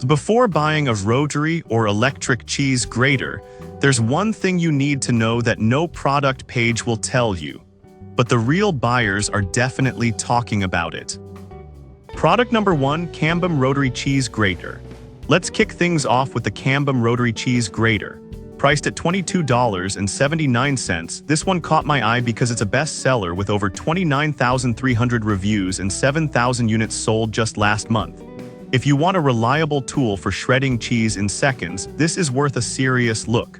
Before buying a rotary or electric cheese grater, there's one thing you need to know that no product page will tell you. But the real buyers are definitely talking about it. Product number 1, Cambum Rotary Cheese Grater. Let's kick things off with the Cambum Rotary Cheese Grater. Priced at $22.79, this one caught my eye because it's a bestseller with over 29,300 reviews and 7,000 units sold just last month. If you want a reliable tool for shredding cheese in seconds, this is worth a serious look.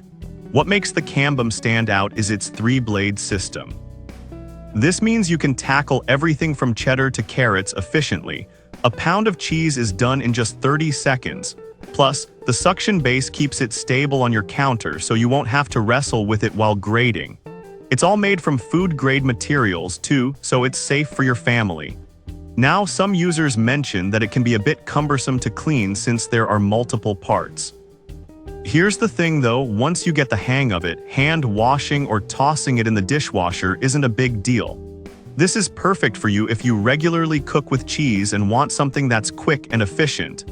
What makes the Cambum stand out is its 3-blade system. This means you can tackle everything from cheddar to carrots efficiently. A pound of cheese is done in just 30 seconds. Plus, the suction base keeps it stable on your counter so you won't have to wrestle with it while grating. It's all made from food-grade materials too, so it's safe for your family. Now, some users mention that it can be a bit cumbersome to clean since there are multiple parts. Here's the thing though, once you get the hang of it, hand washing or tossing it in the dishwasher isn't a big deal. This is perfect for you if you regularly cook with cheese and want something that's quick and efficient.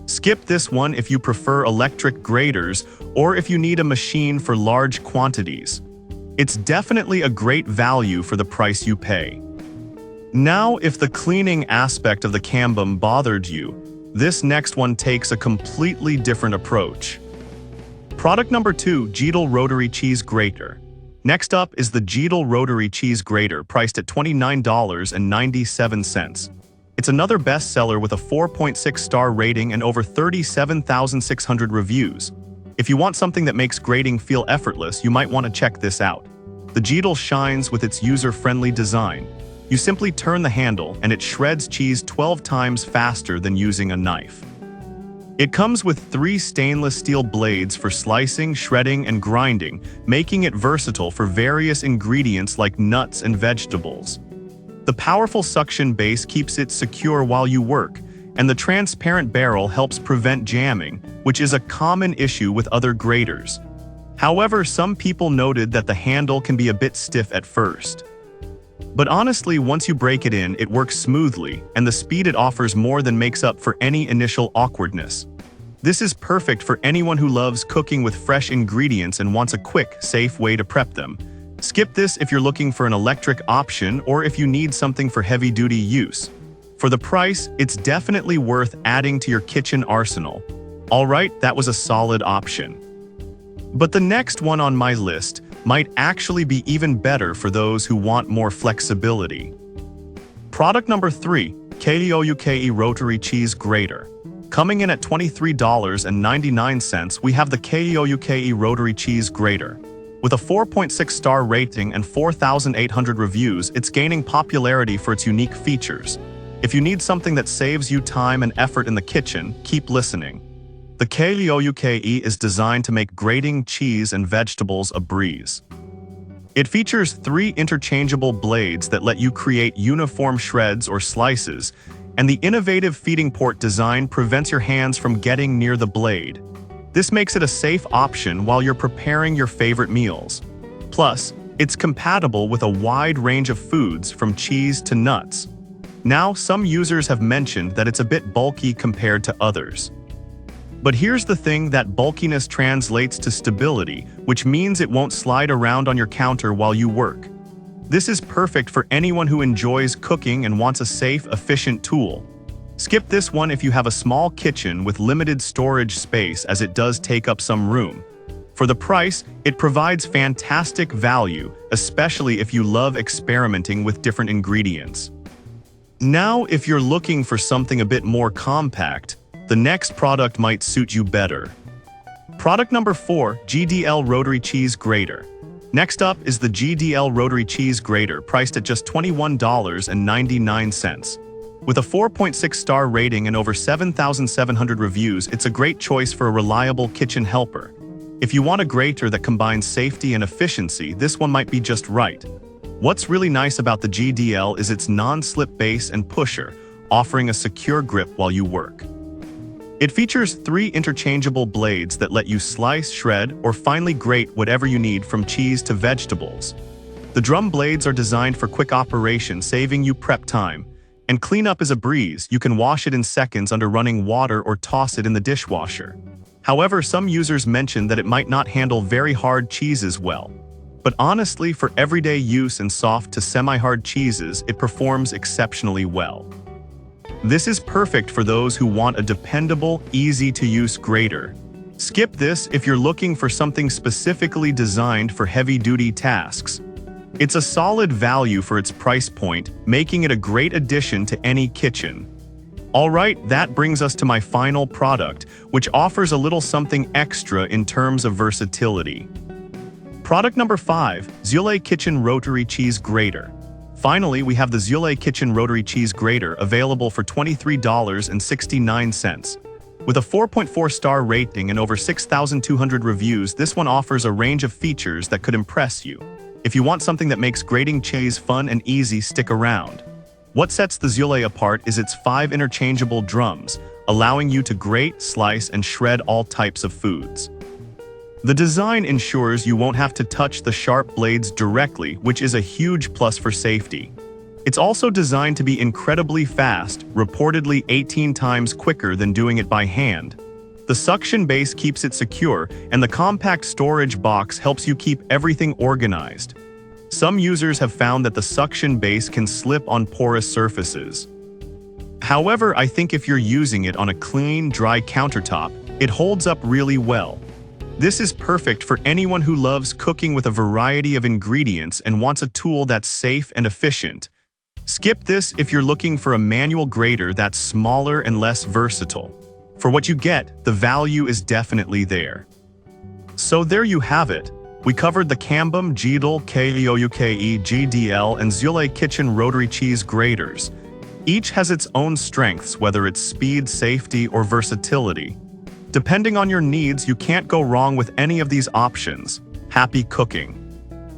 Skip this one if you prefer electric graters or if you need a machine for large quantities. It's definitely a great value for the price you pay. Now, if the cleaning aspect of the Cambum bothered you, this next one takes a completely different approach. Product number 2, Graters Rotary Cheese Grater. Next up is the Graters Rotary Cheese Grater, priced at $29.97. It's another bestseller with a 4.6-star rating and over 37,600 reviews. If you want something that makes grating feel effortless, you might want to check this out. The Graters shines with its user-friendly design. You simply turn the handle and it shreds cheese 12 times faster than using a knife. It comes with 3 stainless steel blades for slicing, shredding, and grinding, making it versatile for various ingredients like nuts and vegetables. The powerful suction base keeps it secure while you work, and the transparent barrel helps prevent jamming, which is a common issue with other graters. However, some people noted that the handle can be a bit stiff at first. But honestly, once you break it in, it works smoothly, and the speed it offers more than makes up for any initial awkwardness. This is perfect for anyone who loves cooking with fresh ingredients and wants a quick, safe way to prep them. Skip this if you're looking for an electric option or if you need something for heavy-duty use. For the price, it's definitely worth adding to your kitchen arsenal. Alright, that was a solid option. But the next one on my list might actually be even better for those who want more flexibility. Product number 3, Graters Rotary Cheese Grater. Coming in at $23.99, we have the Graters Rotary Cheese Grater. With a 4.6-star rating and 4,800 reviews, it's gaining popularity for its unique features. If you need something that saves you time and effort in the kitchen, keep listening. The Graters is designed to make grating cheese and vegetables a breeze. It features 3 interchangeable blades that let you create uniform shreds or slices, and the innovative feeding port design prevents your hands from getting near the blade. This makes it a safe option while you're preparing your favorite meals. Plus, it's compatible with a wide range of foods from cheese to nuts. Now, some users have mentioned that it's a bit bulky compared to others. But here's the thing, that bulkiness translates to stability, which means it won't slide around on your counter while you work. This is perfect for anyone who enjoys cooking and wants a safe, efficient tool. Skip this one if you have a small kitchen with limited storage space, as it does take up some room. For the price, it provides fantastic value, especially if you love experimenting with different ingredients. Now, if you're looking for something a bit more compact, the next product might suit you better. Product number 4, Graters Rotary Cheese Grater. Next up is the Graters Rotary Cheese Grater, priced at just $21.99. With a 4.6-star rating and over 7,700 reviews, it's a great choice for a reliable kitchen helper. If you want a grater that combines safety and efficiency, this one might be just right. What's really nice about the Graters is its non-slip base and pusher, offering a secure grip while you work. It features 3 interchangeable blades that let you slice, shred, or finely grate whatever you need from cheese to vegetables. The drum blades are designed for quick operation, saving you prep time. And cleanup is a breeze. You can wash it in seconds under running water or toss it in the dishwasher. However, some users mention that it might not handle very hard cheeses well. But honestly, for everyday use and soft to semi-hard cheeses, it performs exceptionally well. This is perfect for those who want a dependable, easy-to-use grater. Skip this if you're looking for something specifically designed for heavy-duty tasks. It's a solid value for its price point, making it a great addition to any kitchen. Alright, that brings us to my final product, which offers a little something extra in terms of versatility. Product number 5, Zule Kitchen Rotary Cheese Grater. Finally, we have the Zule Kitchen Rotary Cheese Grater available for $23.69. With a 4.4-star rating and over 6,200 reviews, this one offers a range of features that could impress you. If you want something that makes grating cheese fun and easy, stick around. What sets the Zule apart is its 5 interchangeable drums, allowing you to grate, slice, and shred all types of foods. The design ensures you won't have to touch the sharp blades directly, which is a huge plus for safety. It's also designed to be incredibly fast, reportedly 18 times quicker than doing it by hand. The suction base keeps it secure, and the compact storage box helps you keep everything organized. Some users have found that the suction base can slip on porous surfaces. However, I think if you're using it on a clean, dry countertop, it holds up really well. This is perfect for anyone who loves cooking with a variety of ingredients and wants a tool that's safe and efficient. Skip this if you're looking for a manual grater that's smaller and less versatile. For what you get, the value is definitely there. So there you have it. We covered the Cambum, Geedle, KEOUKE, GDL, and Zule Kitchen Rotary Cheese Graters. Each has its own strengths, whether it's speed, safety, or versatility. Depending on your needs, you can't go wrong with any of these options. Happy cooking!